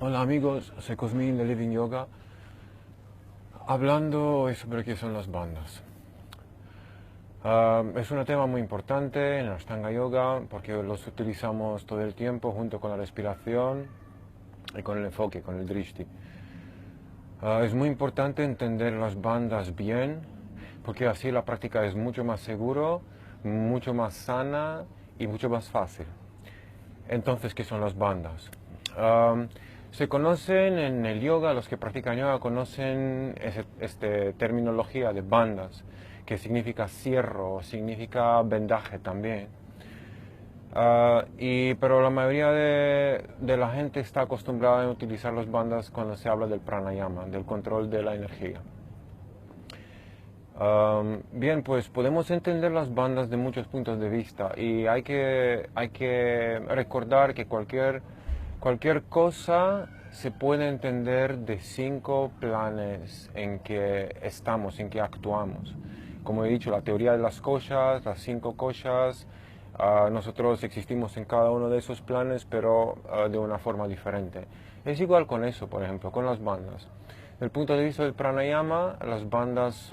Hola amigos, soy Cosmin de Living Yoga, hablando hoy sobre qué son las bandas. Es un tema muy importante en Ashtanga Yoga porque los utilizamos todo el tiempo junto con la respiración y con el enfoque, con el drishti. Es muy importante entender las bandas bien porque así la práctica es mucho más seguro, mucho más sana y mucho más fácil. Entonces, ¿qué son las bandas? Se conocen en el yoga, los que practican yoga conocen esta terminología de bandas, que significa cierro, significa vendaje también. Pero la mayoría de la gente está acostumbrada a utilizar las bandas cuando se habla del pranayama, del control de la energía. Bien, pues podemos entender las bandas de muchos puntos de vista y hay que recordar que cualquier cosa se puede entender de 5 planes en que estamos, en que actuamos. Como he dicho, la teoría de las koshas, las 5 koshas, nosotros existimos en cada uno de esos planes, pero de una forma diferente. Es igual con eso, por ejemplo, con las bandas. Desde el punto de vista del pranayama, las bandas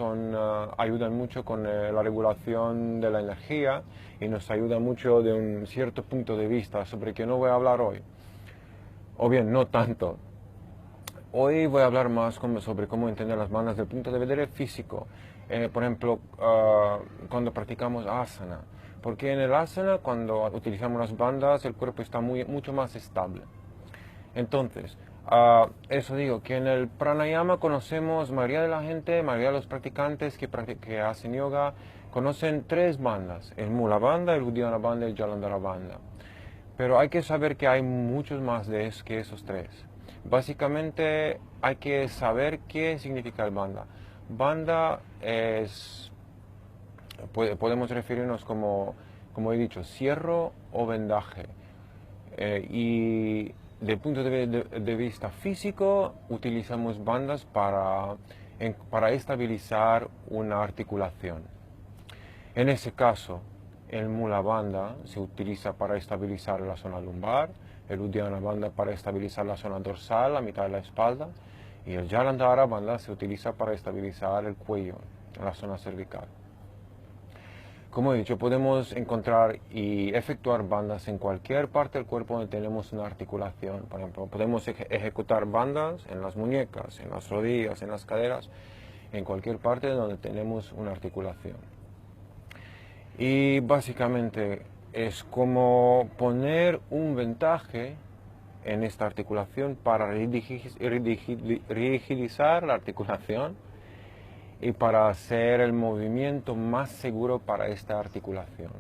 ayudan mucho con la regulación de la energía y nos ayudan mucho de un cierto punto de vista sobre que no voy a hablar hoy. O bien, no tanto. Hoy voy a hablar más sobre cómo entender las bandas desde el punto de vista físico. Por ejemplo, cuando practicamos asana. Porque en el asana, cuando utilizamos las bandas, el cuerpo está mucho más estable. Entonces, eso digo, que en el pranayama conocemos, mayoría de la gente, mayoría de los practicantes que hacen yoga, conocen 3 bandas, el Mula Bandha, el Uddiyana Bandha y el Jalandhara Bandha. Pero hay que saber que hay muchos más que esos 3. Básicamente hay que saber qué significa el bandha. Bandha podemos referirnos como he dicho, cierro o vendaje. Y desde el punto de vista físico, utilizamos bandas para estabilizar una articulación. En ese caso, el Mula Bandha se utiliza para estabilizar la zona lumbar, el Uddiyana Bandha para estabilizar la zona dorsal, la mitad de la espalda, y el Jalandhara Bandha se utiliza para estabilizar el cuello, la zona cervical. Como he dicho, podemos encontrar y efectuar bandas en cualquier parte del cuerpo donde tenemos una articulación. Por ejemplo, podemos ejecutar bandas en las muñecas, en las rodillas, en las caderas, en cualquier parte donde tenemos una articulación. Y básicamente es como poner un vendaje en esta articulación para rigidizar la articulación y para hacer el movimiento más seguro para esta articulación.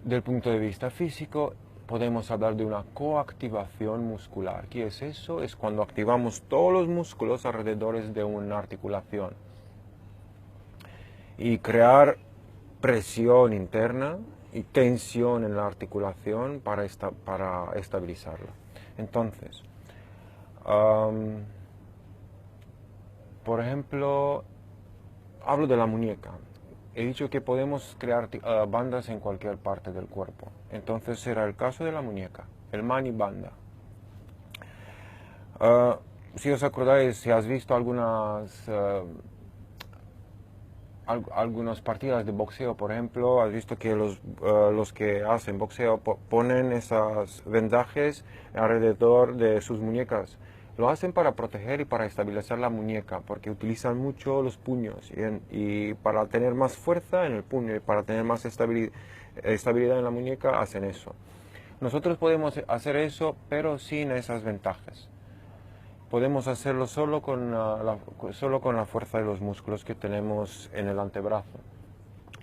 Del punto de vista físico, podemos hablar de una coactivación muscular. ¿Qué es eso? Es cuando activamos todos los músculos alrededor de una articulación y crear presión interna y tensión en la articulación para estabilizarla. Entonces, por ejemplo, hablo de la muñeca. He dicho que podemos crear bandas en cualquier parte del cuerpo. Entonces será el caso de la muñeca, el Mani Bandha. Si os acordáis, si has visto algunas partidas de boxeo, por ejemplo, has visto que los que hacen boxeo ponen esos vendajes alrededor de sus muñecas. Lo hacen para proteger y para estabilizar la muñeca, porque utilizan mucho los puños y para tener más fuerza en el puño y para tener más estabilidad en la muñeca hacen eso. Nosotros podemos hacer eso, pero sin esas ventajas. Podemos hacerlo solo con la fuerza de los músculos que tenemos en el antebrazo.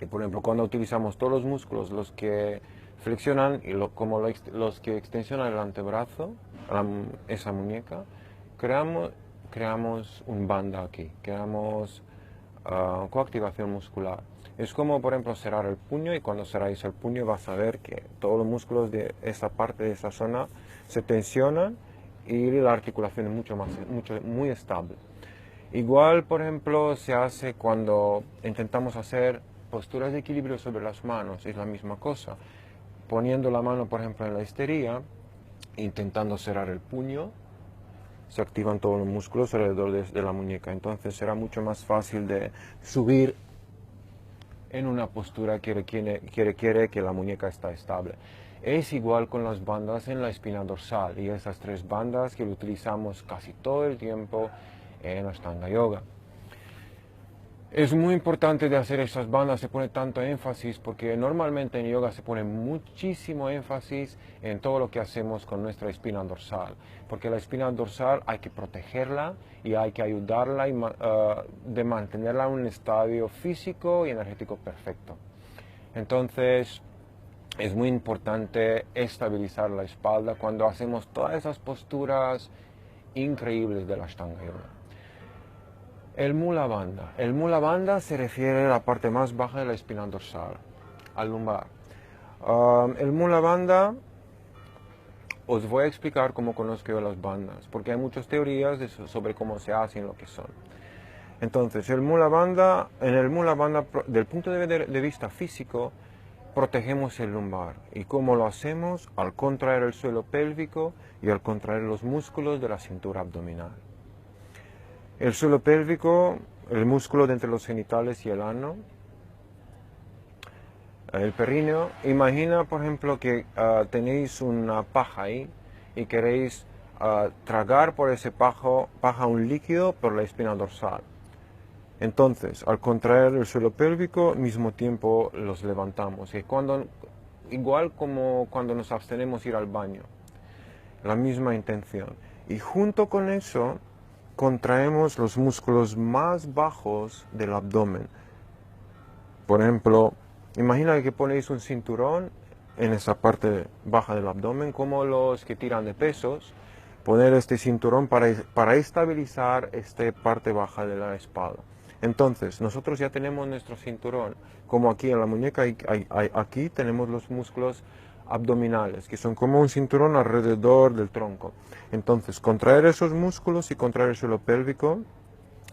Y por ejemplo, cuando utilizamos todos los músculos, los que flexionan y los que extensionan el antebrazo, esa muñeca, creamos un bandha aquí, creamos coactivación muscular. Es como, por ejemplo, cerrar el puño y cuando cerráis el puño vas a ver que todos los músculos de esa parte, de esa zona, se tensionan y la articulación es muy estable. Igual, por ejemplo, se hace cuando intentamos hacer posturas de equilibrio sobre las manos, es la misma cosa. Poniendo la mano, por ejemplo, en la esterilla, intentando cerrar el puño se activan todos los músculos alrededor de la muñeca. Entonces será mucho más fácil de subir en una postura que requiere que la muñeca está estable. Es igual con las bandas en la espina dorsal y esas tres bandas que utilizamos casi todo el tiempo en Ashtanga Yoga. Es muy importante de hacer esas bandas, se pone tanto énfasis porque normalmente en yoga se pone muchísimo énfasis en todo lo que hacemos con nuestra espina dorsal, porque la espina dorsal hay que protegerla y hay que ayudarla de mantenerla en un estadio físico y energético perfecto. Entonces es muy importante estabilizar la espalda cuando hacemos todas esas posturas increíbles de la Ashtanga Yoga. El Mula Bandha. El Mula Bandha se refiere a la parte más baja de la espina dorsal, al lumbar. El Mula Bandha, os voy a explicar cómo conozco yo las bandas, porque hay muchas teorías sobre cómo se hacen y lo que son. Entonces, el Mula Bandha, en el Mula Bandha, del punto de vista físico, protegemos el lumbar. ¿Y cómo lo hacemos? Al contraer el suelo pélvico y al contraer los músculos de la cintura abdominal. El suelo pélvico, el músculo de entre los genitales y el ano, el períneo. Imagina, por ejemplo, que tenéis una paja ahí y queréis tragar por ese paja un líquido por la espina dorsal. Entonces, al contraer el suelo pélvico, al mismo tiempo los levantamos. Igual como cuando nos abstenemos ir al baño, la misma intención. Y junto con eso, contraemos los músculos más bajos del abdomen. Por ejemplo, imagina que ponéis un cinturón en esa parte baja del abdomen, como los que tiran de pesos, poner este cinturón para estabilizar esta parte baja de la espalda. Entonces, nosotros ya tenemos nuestro cinturón, como aquí en la muñeca, aquí tenemos los músculos abdominales, que son como un cinturón alrededor del tronco. Entonces, contraer esos músculos y contraer el suelo pélvico,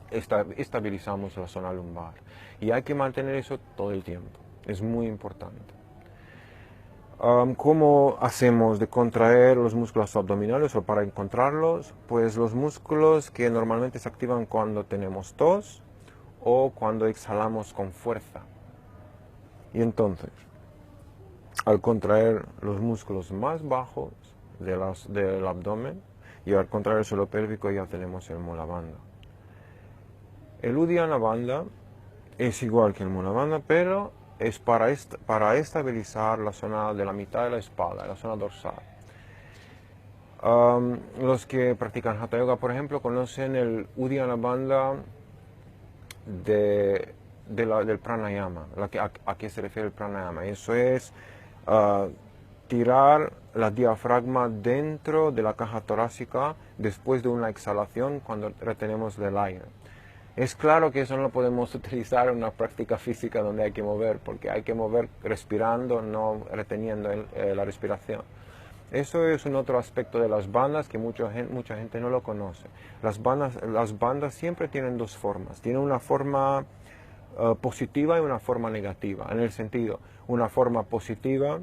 estabilizamos la zona lumbar. Y hay que mantener eso todo el tiempo. Es muy importante. ¿Cómo hacemos de contraer los músculos abdominales o para encontrarlos? Pues los músculos que normalmente se activan cuando tenemos tos o cuando exhalamos con fuerza. Y entonces, al contraer los músculos más bajos del abdomen y al contraer el suelo pélvico ya tenemos el Mula Bandha. El Uddiyana Bandha es igual que el Mula Bandha, pero es para estabilizar la zona de la mitad de la espalda, la zona dorsal. Los que practican Hatha Yoga, por ejemplo, conocen el Uddiyana Bandha del pranayama, a qué se refiere el pranayama. Eso es tirar la diafragma dentro de la caja torácica después de una exhalación cuando retenemos el aire. Es claro que eso no lo podemos utilizar en una práctica física donde hay que mover, porque hay que mover respirando, no reteniendo la respiración. Eso es un otro aspecto de las bandas que mucha gente no lo conoce. Las bandas siempre tienen dos formas. Tienen una forma positiva y una forma negativa. En el sentido, una forma positiva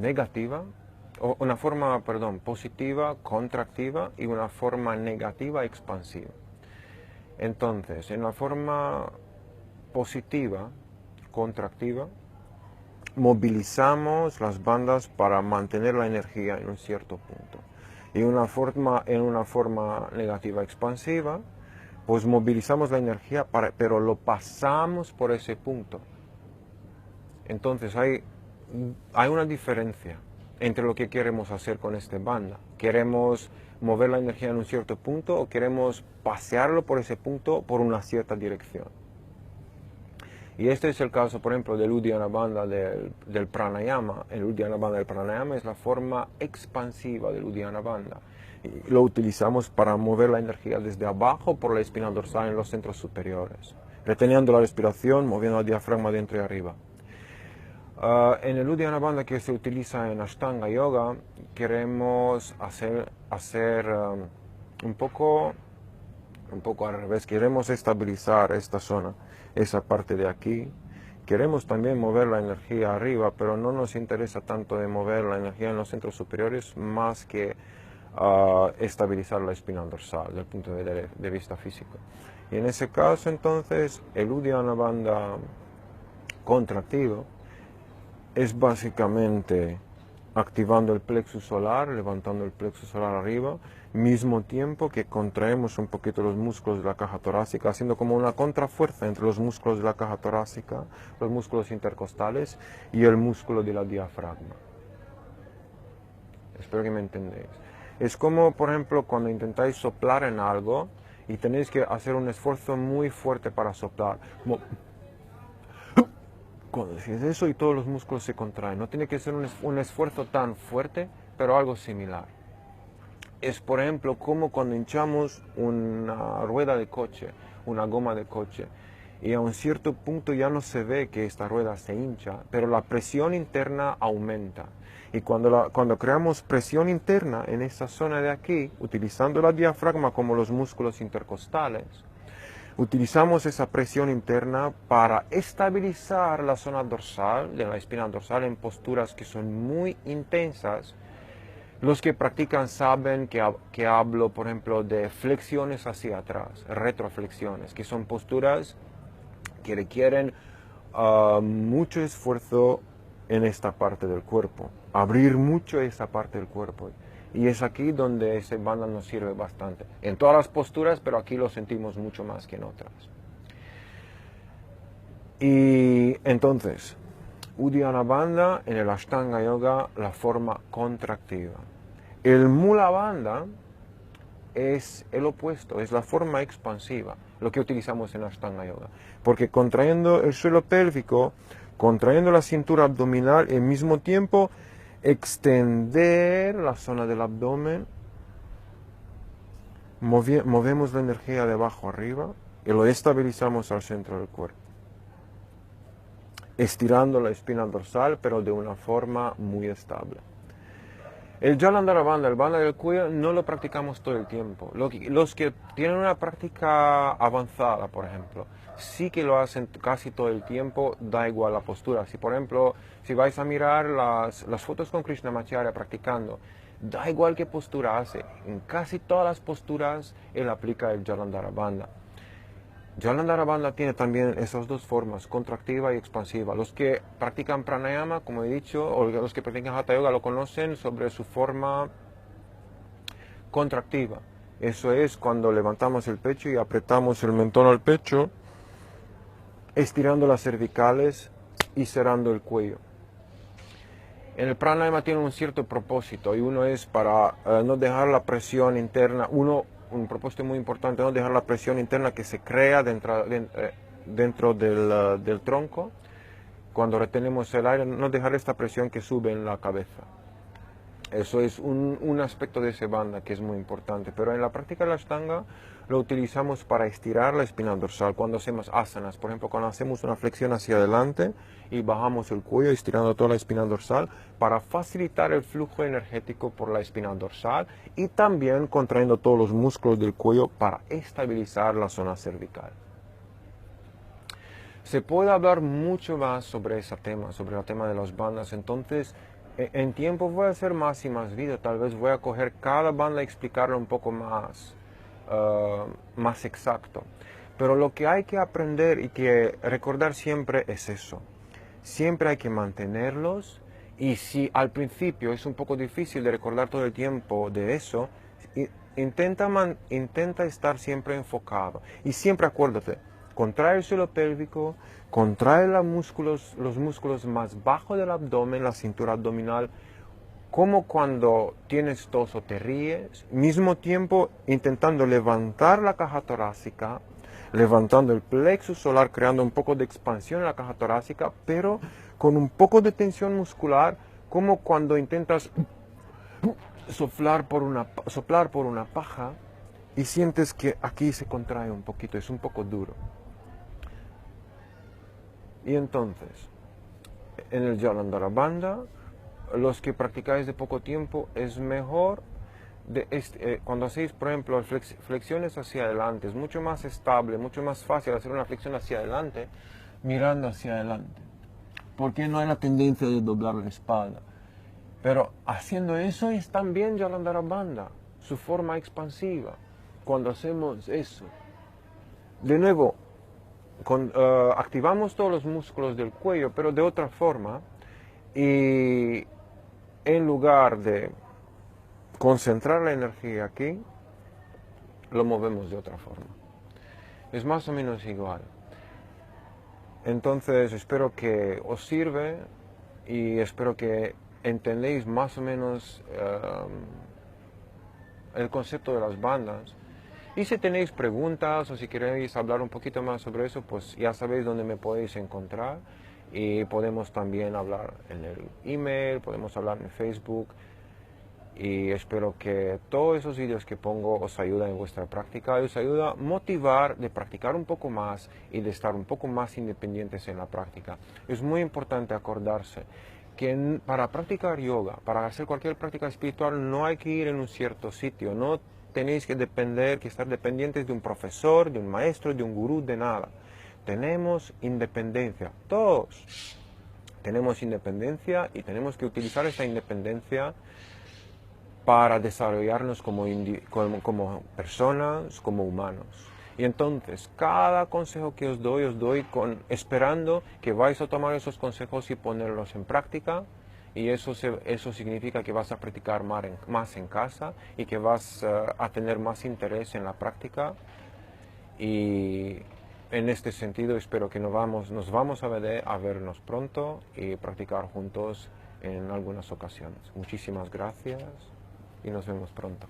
negativa, o una forma, positiva, contractiva y una forma negativa, expansiva. Entonces, en la forma positiva, contractiva, movilizamos las bandas para mantener la energía en un cierto punto. Y en una forma negativa, expansiva, pues movilizamos la energía, pero lo pasamos por ese punto. Entonces hay una diferencia entre lo que queremos hacer con esta banda. ¿Queremos mover la energía en un cierto punto o queremos pasearlo por ese punto por una cierta dirección? Y este es el caso, por ejemplo, del Uddiyana Bandha del pranayama. El Uddiyana Bandha del pranayama es la forma expansiva del Uddiyana Bandha. Y lo utilizamos para mover la energía desde abajo por la espina dorsal en los centros superiores, reteniendo la respiración, moviendo el diafragma dentro y arriba. En el Uddiyana Bandha que se utiliza en Ashtanga Yoga, queremos hacer un poco al revés. Queremos estabilizar esta zona, esa parte de aquí, Queremos también mover la energía arriba, pero no nos interesa tanto de mover la energía en los centros superiores más que estabilizar la espina dorsal desde el punto de vista físico. Y en ese caso, entonces, el Uddiyana Bandha contractivo es básicamente activando el plexus solar, levantando el plexus solar arriba, mismo tiempo que contraemos un poquito los músculos de la caja torácica, haciendo como una contrafuerza entre los músculos de la caja torácica, los músculos intercostales y el músculo de la diafragma. Espero que me entendéis. Es como, por ejemplo, cuando intentáis soplar en algo y tenéis que hacer un esfuerzo muy fuerte para soplar. Cuando haces eso y todos los músculos se contraen, no tiene que ser un esfuerzo tan fuerte, pero algo similar. Es, por ejemplo, como cuando hinchamos una rueda de coche, una goma de coche, y a un cierto punto ya no se ve que esta rueda se hincha, pero la presión interna aumenta. Y cuando creamos presión interna en esta zona de aquí, utilizando la diafragma como los músculos intercostales, utilizamos esa presión interna para estabilizar la zona dorsal, de la espina dorsal, en posturas que son muy intensas. Los que practican saben que hablo, por ejemplo, de flexiones hacia atrás, retroflexiones, que son posturas que requieren mucho esfuerzo en esta parte del cuerpo, abrir mucho esa parte del cuerpo. Y es aquí donde ese bandha nos sirve bastante. En todas las posturas, pero aquí lo sentimos mucho más que en otras. Y entonces, Uddiyana Bandha en el Ashtanga Yoga, la forma contractiva. El Mula Bandha es el opuesto, es la forma expansiva, lo que utilizamos en Ashtanga Yoga. Porque contrayendo el suelo pélvico, contrayendo la cintura abdominal, y al mismo tiempo extender la zona del abdomen, movemos la energía de abajo arriba y lo estabilizamos al centro del cuerpo, estirando la espina dorsal, pero de una forma muy estable. El Jalandhara Bandha, el bandha del cuello, no lo practicamos todo el tiempo. Los que tienen una práctica avanzada, por ejemplo, sí que lo hacen casi todo el tiempo, da igual la postura. Si, por ejemplo, si vais a mirar las fotos con Krishnamacharya practicando, da igual qué postura hace. En casi todas las posturas él aplica el Jalandhara Bandha. Jalandhara Bandha tiene también esas dos formas, contractiva y expansiva. Los que practican pranayama, como he dicho, o los que practican hatha yoga lo conocen sobre su forma contractiva. Eso es cuando levantamos el pecho y apretamos el mentón al pecho, estirando las cervicales y cerrando el cuello. En el pranayama tiene un cierto propósito y uno es para no dejar la presión interna, un propósito muy importante, no dejar la presión interna que se crea dentro del tronco. Cuando retenemos el aire, no dejar esta presión que sube en la cabeza. Eso es un aspecto de ese bandha que es muy importante. Pero en la práctica de la Ashtanga lo utilizamos para estirar la espina dorsal. Cuando hacemos asanas, por ejemplo, cuando hacemos una flexión hacia adelante y bajamos el cuello estirando toda la espina dorsal para facilitar el flujo energético por la espina dorsal y también contrayendo todos los músculos del cuello para estabilizar la zona cervical. Se puede hablar mucho más sobre ese tema, sobre el tema de los bandhas. Entonces, en tiempo voy a hacer más y más vídeos. Tal vez voy a coger cada bandha y explicarlo un poco más, más exacto. Pero lo que hay que aprender y que recordar siempre es eso. Siempre hay que mantenerlos. Y si al principio es un poco difícil de recordar todo el tiempo de eso, intenta estar siempre enfocado. Y siempre acuérdate, contrae el suelo pélvico, contrae los músculos más bajos del abdomen, la cintura abdominal, como cuando tienes tos o te ríes, mismo tiempo intentando levantar la caja torácica, levantando el plexus solar, creando un poco de expansión en la caja torácica, pero con un poco de tensión muscular, como cuando intentas soplar por una paja y sientes que aquí se contrae un poquito, es un poco duro. Y entonces, en el Jalandhara Bandha, los que practicáis de poco tiempo, es mejor, cuando hacéis, por ejemplo, flexiones hacia adelante, es mucho más estable, mucho más fácil hacer una flexión hacia adelante, mirando hacia adelante. Porque no hay la tendencia de doblar la espalda. Pero haciendo eso es también Jalandhara Bandha, su forma expansiva. Cuando hacemos eso, de nuevo, activamos todos los músculos del cuello, pero de otra forma, y en lugar de concentrar la energía aquí, lo movemos de otra forma. Es más o menos igual. Entonces espero que os sirve y espero que entendéis más o menos el concepto de las bandas. Y si tenéis preguntas o si queréis hablar un poquito más sobre eso, pues ya sabéis dónde me podéis encontrar. Y podemos también hablar en el email, podemos hablar en Facebook. Y espero que todos esos vídeos que pongo os ayuden en vuestra práctica y os ayuda a motivar de practicar un poco más y de estar un poco más independientes en la práctica. Es muy importante acordarse que para practicar yoga, para hacer cualquier práctica espiritual, no hay que ir en un cierto sitio, no tenéis que estar dependientes de un profesor, de un maestro, de un gurú, de nada. Tenemos independencia, todos tenemos independencia y tenemos que utilizar esa independencia para desarrollarnos como personas, como humanos. Y entonces, cada consejo que os doy esperando que vais a tomar esos consejos y ponerlos en práctica. Y eso significa que vas a practicar más en casa y que vas a tener más interés en la práctica. Y en este sentido espero que nos vamos a vernos pronto y practicar juntos en algunas ocasiones. Muchísimas gracias y nos vemos pronto.